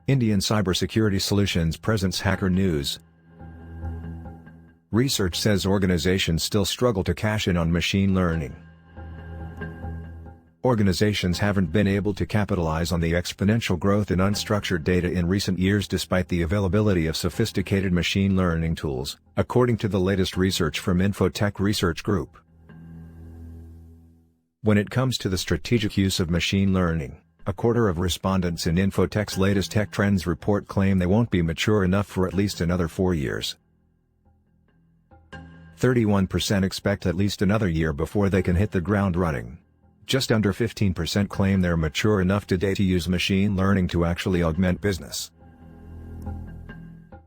Indian cybersecurity solutions presents Hacker News. Research says organizations still struggle to cash in on machine learning. Organizations haven't been able to capitalize on the exponential growth in unstructured data in recent years despite the availability of sophisticated machine learning tools, according to the latest research from Infotech Research Group. When it comes to the strategic use of machine learning, a quarter of respondents in Infotech's latest Tech Trends report claim they won't be mature enough for at least another 4 years. 31% expect at least another year before they can hit the ground running. Just under 15% claim they're mature enough today to use machine learning to actually augment business.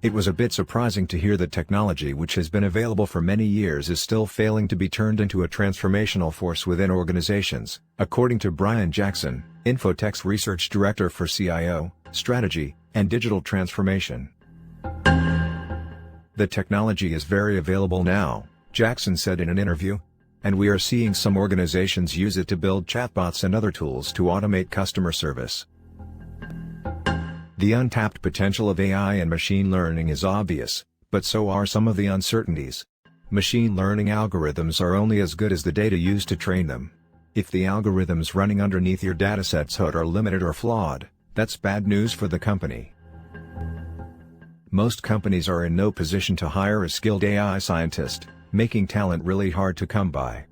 It was a bit surprising to hear that technology which has been available for many years is still failing to be turned into a transformational force within organizations, according to Brian Jackson, Infotech's research director for CIO, strategy, and digital transformation. The technology is very available now, Jackson said in an interview. And we are seeing some organizations use it to build chatbots and other tools to automate customer service. The untapped potential of AI and machine learning is obvious, but so are some of the uncertainties. Machine learning algorithms are only as good as the data used to train them. If the algorithms running underneath your datasets are limited or flawed, that's bad news for the company. Most companies are in no position to hire a skilled AI scientist, making talent really hard to come by.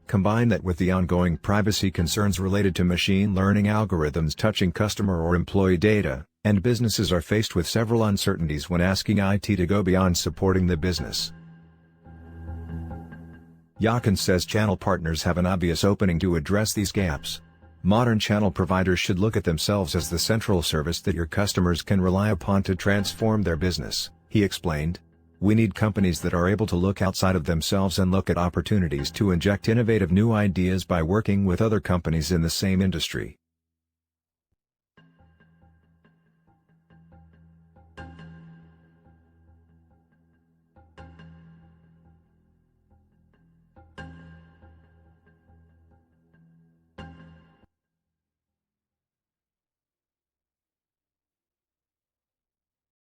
Combine that with the ongoing privacy concerns related to machine learning algorithms touching customer or employee data, and businesses are faced with several uncertainties when asking IT to go beyond supporting the business. Jackson says channel partners have an obvious opening to address these gaps. Modern channel providers should look at themselves as the central service that your customers can rely upon to transform their business, he explained. We need companies that are able to look outside of themselves and look at opportunities to inject innovative new ideas by working with other companies in the same industry.